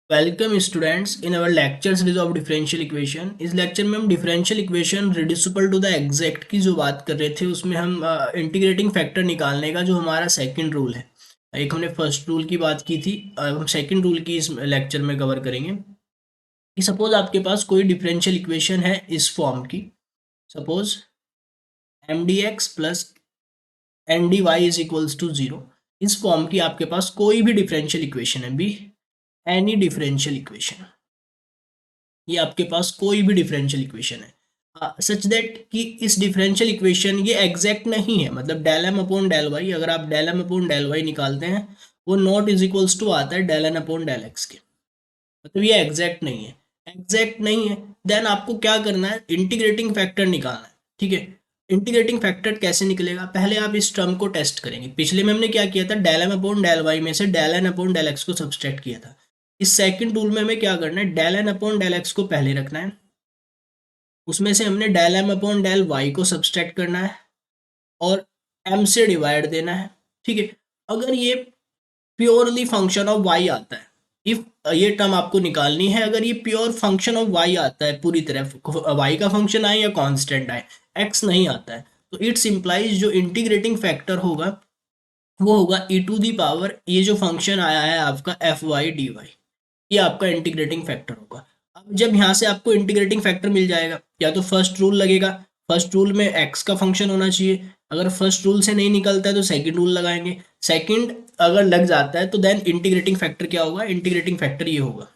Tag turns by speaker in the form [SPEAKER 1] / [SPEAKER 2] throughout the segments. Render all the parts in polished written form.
[SPEAKER 1] Welcome students in our lecture series of differential equation. इस lecture में हम differential equation reducible to the exact की जो बात कर रहे थे उसमें हम इंटीग्रेटिंग फैक्टर निकालने का जो हमारा सेकंड रूल है। एक हमने फर्स्ट रूल की बात की थी, अब हम सेकंड रूल की इस लेक्चर में कवर करेंगे कि सपोज आपके पास कोई डिफरेंशियल इक्वेशन है इस फॉर्म की। Suppose M D X plus N D Y is equals to zero. इस फॉर्म की आपके पास कोई भी डिफरेंशियल इक्वेशन है, बी एनी डिफरेंशियल इक्वेशन, ये आपके पास कोई भी डिफरेंशियल इक्वेशन है सच दैट कि इस डिफरेंशियल इक्वेशन ये एग्जैक्ट नहीं है, मतलब del M upon del Y, अगर आप del M upon del Y निकालते हैं वो नॉट इज इक्वल्स टू आता है del N upon del X के, मतलब ये एग्जैक्ट नहीं है। एग्जैक्ट नहीं है देन आपको क्या करना है, इंटीग्रेटिंग फैक्टर निकालना है। ठीक है, इंटीग्रेटिंग फैक्टर कैसे निकलेगा, पहले आप इस टर्म को टेस्ट करेंगे। पिछले में हमने क्या किया था, del M upon del Y में से del N upon del X को सब्सट्रैक्ट किया था। इस सेकंड रूल में हमें क्या करना है, del N upon del X को पहले रखना है, उसमें से हमने del M upon del Y को सब्सट्रैक्ट करना है और एम से डिवाइड देना है। ठीक है, अगर ये प्योरली फंक्शन ऑफ वाई आता है, इफ ये टर्म आपको निकालनी है, अगर ये प्योर फंक्शन ऑफ वाई आता है पूरी तरह, वाई का फंक्शन आए या कांस्टेंट आए, एक्स नहीं आता है, तो इट्स इम्प्लाइज जो इंटीग्रेटिंग फैक्टर होगा वो होगा ई टू दी पावर ये जो फंक्शन आया है आपका एफ वाई डी वाई, ये आपका इंटीग्रेटिंग फैक्टर होगा। अब जब यहाँ से आपको इंटीग्रेटिंग फैक्टर मिल जाएगा, या तो फर्स्ट रूल लगेगा, फर्स्ट रूल में एक्स का फंक्शन होना चाहिए, अगर फर्स्ट रूल से नहीं निकलता है तो सेकंड रूल लगाएंगे, सेकंड अगर लग जाता है तो देन इंटीग्रेटिंग फैक्टर क्या होगा, इंटीग्रेटिंग फैक्टर ये होगा।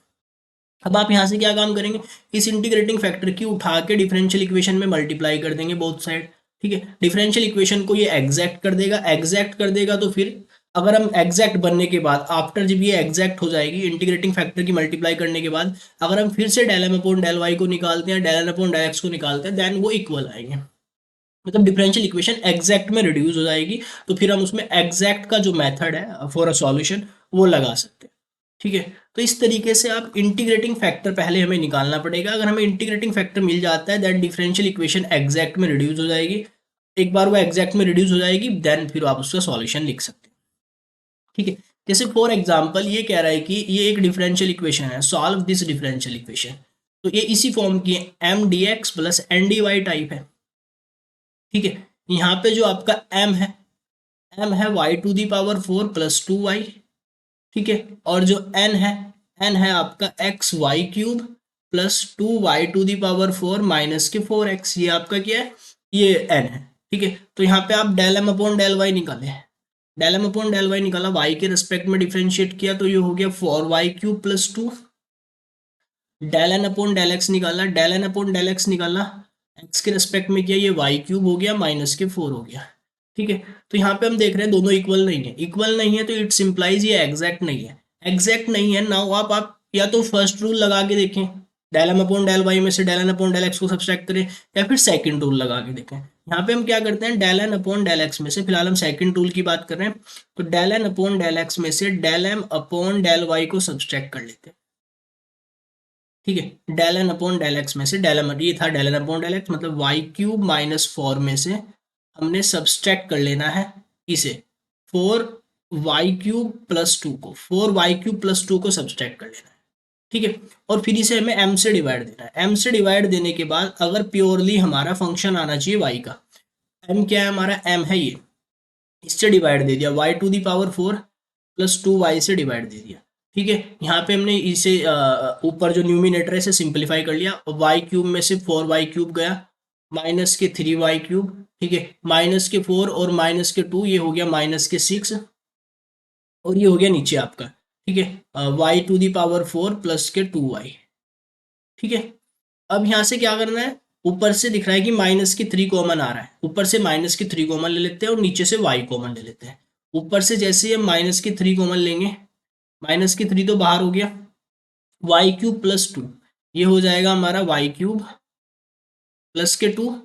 [SPEAKER 1] अब आप यहाँ से क्या काम करेंगे, इस इंटीग्रेटिंग फैक्टर की उठा के डिफरेंशियल इक्वेशन में मल्टीप्लाई कर देंगे बोथ साइड। ठीक है, डिफरेंशियल इक्वेशन को ये एग्जैक्ट कर देगा, एग्जैक्ट कर देगा तो फिर अगर हम एग्जैक्ट बनने के बाद, आफ्टर जब ये एग्जैक्ट हो जाएगी इंटीग्रेटिंग फैक्टर की मल्टीप्लाई करने के बाद, अगर हम फिर से del M upon del Y को निकालते हैं, del N upon del X को निकालते हैं, देन वो इक्वल आएंगे, मतलब डिफरेंशियल इक्वेशन एग्जैक्ट में रिड्यूस हो जाएगी। तो फिर हम उसमें एग्जैक्ट का जो मेथड है फॉर अ सॉल्यूशन वो लगा सकते हैं। ठीक है, तो इस तरीके से आप इंटीग्रेटिंग फैक्टर पहले हमें निकालना पड़ेगा, अगर हमें इंटीग्रेटिंग फैक्टर मिल जाता है देन डिफरेंशियल इक्वेशन एग्जैक्ट में रिड्यूस हो जाएगी। एक बार वो एग्जैक्ट में रिड्यूस हो जाएगी देन फिर आप उसका सॉल्यूशन लिख सकते हैं। ठीक है, जैसे फॉर एग्जांपल ये कह रहा है कि ये एक डिफरेंशियल इक्वेशन है, सॉल्व दिस डिफरेंशियल इक्वेशन, तो ये इसी फॉर्म की M D X plus N D Y type है। ठीक है, यहाँ पे जो आपका एम है Y to the power four plus two Y. ठीक है, और जो एन है आपका X Y cube plus two Y to the power four minus के फोर एक्स, ये आपका क्या है, ये एन है। ठीक है, तो यहाँ पे आप del M upon del Y निकाले, del M upon del Y निकाला, वाई के रिस्पेक्ट में डिफ्रेंशिएट किया तो ये हो गया four Y cube plus two, del N upon del X निकाला, del N upon del X निकाला, एक्स के रिस्पेक्ट में किया, ये वाई क्यूब हो गया माइनस के फोर हो गया। ठीक है, तो यहाँ पे हम देख रहे हैं दोनों इक्वल नहीं है, इक्वल नहीं है तो इट्स इम्प्लाइज ये एग्जैक्ट नहीं है, एग्जैक्ट नहीं है। नाउ आप या तो फर्स्ट रूल लगा के देखें, del M upon del Y में से del N upon del X को सब्सट्रैक्ट करें, या फिर सेकंड रूल लगा के देखें। यहाँ पे हम क्या करते हैं, del N upon del x में से, फिलहाल हम सेकंड रूल की बात कर रहे हैं, तो del N upon del x में से del M upon del Y को सब्सट्रैक्ट कर लेते हैं। ठीक है, del N upon del x में से डेल एम, ये था del N upon del x, मतलब वाई क्यूब माइनस फोर में से हमने सब्सट्रैक्ट कर लेना है इसे, four Y cube plus two को, four Y cube plus two को सब्सट्रैक्ट कर लेना है। ठीक है, और फिर इसे हमें एम से डिवाइड देना है, एम से डिवाइड देने के बाद अगर प्योरली हमारा फंक्शन आना चाहिए वाई का, एम क्या है हमारा, एम है ये, इससे डिवाइड दे दिया, Y to the power four plus two Y से डिवाइड दे दिया। ठीक है, यहाँ पे हमने इसे ऊपर जो न्यूमिनेटर है इसे सिंप्लीफाई कर लिया, वाई क्यूब में से फोर वाई क्यूब गया माइनस के थ्री वाई क्यूब। ठीक है, माइनस के फोर और माइनस के टू, ये हो गया माइनस के सिक्स, और ये हो गया नीचे आपका। ठीक है, Y to the power four plus के टू वाई। ठीक है, अब यहाँ से क्या करना है, ऊपर से दिख रहा है कि माइनस की थ्री कॉमन आ रहा है, ऊपर से माइनस की थ्री कॉमन ले लेते हैं और नीचे से वाई कॉमन ले लेते हैं। ऊपर से जैसे ही हम माइनस की थ्री कॉमन लेंगे, माइनस की थ्री तो बाहर हो गया, वाई क्यूब प्लस टू, ये हो जाएगा हमारा वाई क्यूब प्लस के टू,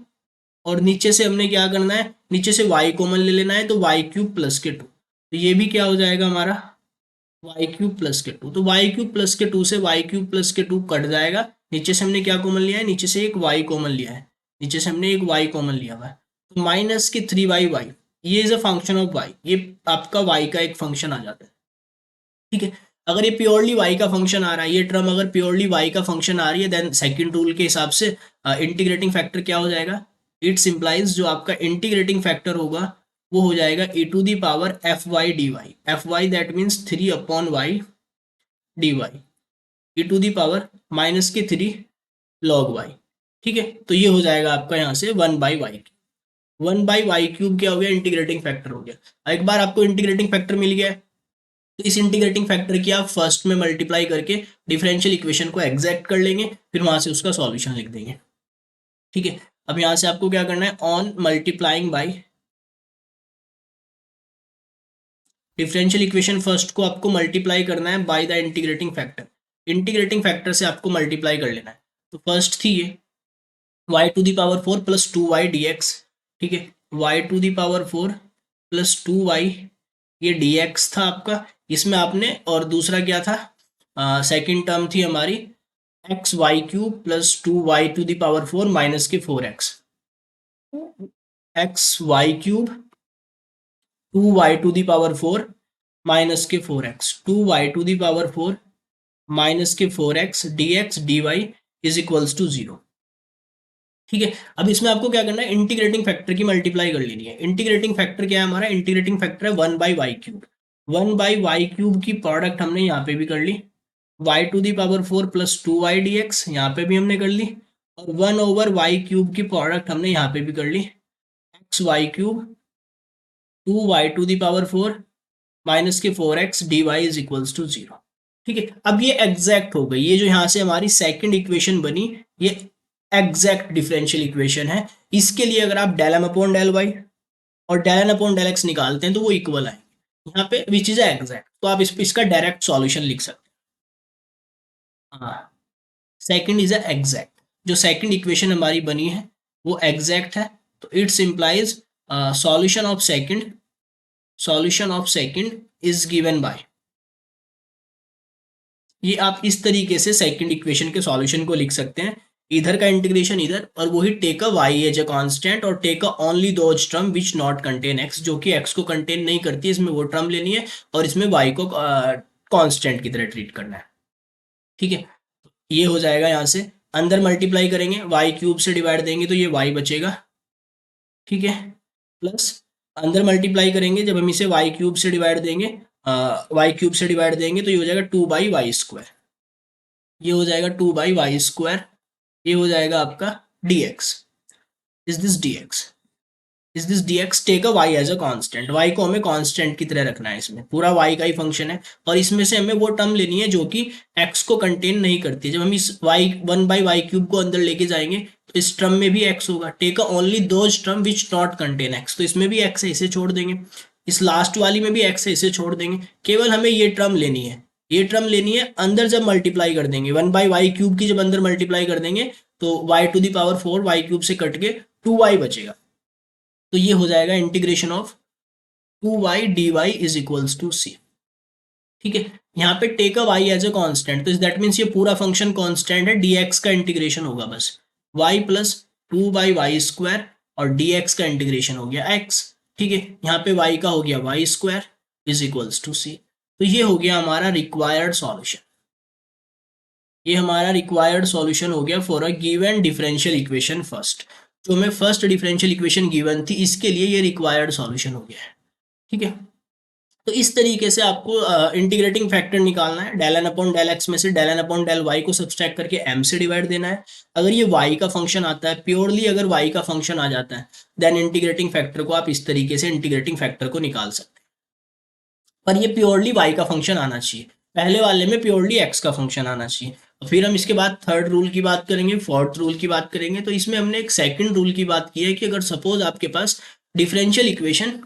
[SPEAKER 1] और नीचे से हमने क्या करना है, नीचे से वाई कॉमन ले लेना है, तो वाई क्यूब प्लस के टू, तो ये भी क्या हो जाएगा हमारा वाई क्यूब प्लस के टू, तो वाई क्यूब प्लस के टू से वाई क्यूब प्लस के टू कट जाएगा, नीचे से हमने क्या कॉमन लिया है, नीचे से एक वाई कॉमन लिया है, नीचे से हमने एक वाई कॉमन लिया हुआ है, तो माइनस की थ्री वाई वाई, ये is a function of Y, ये आपका वाई का एक फंक्शन आ जाता है। ठीक है, अगर ये प्योरली वाई का फंक्शन आ रहा है, ये टर्म अगर प्योरली वाई का फंक्शन आ रही है, देन सेकंड रूल के हिसाब से इंटीग्रेटिंग फैक्टर क्या हो जाएगा, इट्स इम्प्लाइज जो आपका इंटीग्रेटिंग फैक्टर होगा वो हो जाएगा e to the power F Y D Y, F Y that means 3/y D Y, E to the power -3 log y। ठीक है, तो ये हो जाएगा आपका यहाँ से 1/y, 1/y³ क्या हो गया, इंटीग्रेटिंग फैक्टर हो गया। एक बार आपको इंटीग्रेटिंग फैक्टर मिल गया है, तो इस इंटीग्रेटिंग फैक्टर की आप फर्स्ट में मल्टीप्लाई करके डिफरेंशियल इक्वेशन को एग्जैक्ट कर लेंगे, फिर वहां से उसका सॉल्यूशन लिख देंगे। ठीक है, अब यहां से आपको क्या करना है, on multiplying by differential equation first को आपको मल्टीप्लाई करना है by the integrating factor, integrating factor से आपको मल्टीप्लाई कर लेना है। तो फर्स्ट थी ये y⁴ प्लस 2y dx। ठीक है, y⁴ प्लस 2y, ये dx था आपका, इसमें आपने, और दूसरा क्या था, सेकंड टर्म थी हमारी xy³ प्लस 2y⁴ माइनस के 4x, xy³ 2y⁴ माइनस के 4x, 2y⁴ माइनस के 4x dx dy is equals to 0। ठीक है, अब इसमें आपको क्या करना है, इंटीग्रेटिंग फैक्टर की मल्टीप्लाई कर लेनी है। इंटीग्रेटिंग फैक्टर क्या है हमारा, इंटीग्रेटिंग फैक्टर है 1/y³, 1/y³ की प्रोडक्ट हमने यहाँ पे भी कर ली, y⁴ प्लस 2y dx यहाँ पे भी हमने कर ली, और 1/y³ की प्रोडक्ट हमने यहाँ पे भी कर ली, xy³ 2y⁴ माइनस के 4x dy is equals to 0। ठीक है, अब ये एग्जैक्ट हो गई, ये जो यहाँ से हमारी सेकंड इक्वेशन बनी, ये एग्जैक्ट डिफरेंशियल इक्वेशन है। इसके लिए अगर आप del m upon del y और del n upon del x निकालते हैं तो वो इक्वल आएंगे यहाँ पे, विच इज एग्जैक्ट, तो आप इसका डायरेक्ट सॉल्यूशन लिख सकते हैं। हाँ, सेकंड इज एग्जैक्ट, जो सेकंड इक्वेशन हमारी बनी है वो एग्जैक्ट है, तो it's implies solution of second is given bye, ये आप इस तरीके से सेकंड इक्वेशन के सॉल्यूशन को लिख सकते हैं, इधर का इंटीग्रेशन इधर, और वही take a y as a constant और take a only those term which not contain x, जो कि x को कंटेन नहीं करती है, इसमें वो टर्म लेनी है और इसमें y को कांस्टेंट की तरह ट्रीट करना है। ठीक है, ये हो जाएगा, यहाँ से अंदर मल्टीप्लाई करेंगे, y³ से डिवाइड देंगे तो ये y बचेगा। ठीक है, प्लस अंदर मल्टीप्लाई करेंगे, जब हम इसे y³ से डिवाइड देंगे, y³ से डिवाइड देंगे तो ये हो जाएगा 2/y², ये हो जाएगा 2/y², ये हो जाएगा आपका dx, is this dx take a y as a constant, y को हमें कांस्टेंट की तरह रखना है, इसमें पूरा y का ही फंक्शन है, और इसमें से हमें वो टर्म लेनी है जो कि x को कंटेन नहीं करती। जब हम इस y 1/y³ को अंदर लेके जाएंगे तो इस टर्म में भी x होगा, take a only those term which not contain x, तो इसमें भी x है, इसे छोड़ देंगे, इस लास्ट वाली में भी x है, इसे छोड़ देंगे, केवल हमें ये टर्म लेनी है, ये टर्म लेनी है। अंदर जब मल्टीप्लाई कर देंगे 1/y³ की, जब अंदर मल्टीप्लाई कर देंगे तो y⁴ y³ से कट के 2y बचेगा, तो ये हो जाएगा integration of 2y dy is equals to c। ठीक है, यहाँ पे take a y as a constant, तो दैट मीन्स ये पूरा फंक्शन कांस्टेंट है, dx का इंटीग्रेशन होगा बस y प्लस 2/y² और dx का इंटीग्रेशन हो गया x। ठीक है, यहाँ पे y का हो गया y² is equals to c। तो ये हो गया हमारा रिक्वायर्ड सॉल्यूशन, ये हमारा रिक्वायर्ड सॉल्यूशन हो गया for a given differential equation first, जो हमें फर्स्ट डिफरेंशियल इक्वेशन गिवन थी, इसके लिए ये रिक्वायर्ड सॉल्यूशन हो गया है। ठीक है, तो इस तरीके से आपको इंटीग्रेटिंग फैक्टर निकालना है, del n upon del x में से del n upon del y को सब्सट्रैक्ट करके m से डिवाइड देना है। अगर ये y का फंक्शन आता है, प्योरली अगर y का फंक्शन आ जाता है, देन इंटीग्रेटिंग फैक्टर को आप इस तरीके से इंटीग्रेटिंग फैक्टर को निकाल सकते हैं, पर ये प्योरली y का फंक्शन आना चाहिए, पहले वाले में प्योरली x का फंक्शन आना चाहिए। फिर हम इसके बाद थर्ड रूल की बात करेंगे, फोर्थ रूल की बात करेंगे, तो इसमें हमने एक सेकंड रूल की बात की है कि अगर सपोज आपके पास डिफरेंशियल इक्वेशन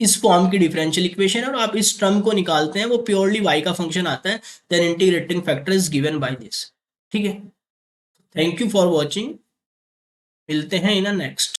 [SPEAKER 1] इस फॉर्म की डिफरेंशियल इक्वेशन है और आप इस टर्म को निकालते हैं, वो प्योरली y का फंक्शन आता है, then integrating factor is given by this. ठीक है, थैंक यू फॉर वॉचिंग, मिलते हैं इन अ नेक्स्ट।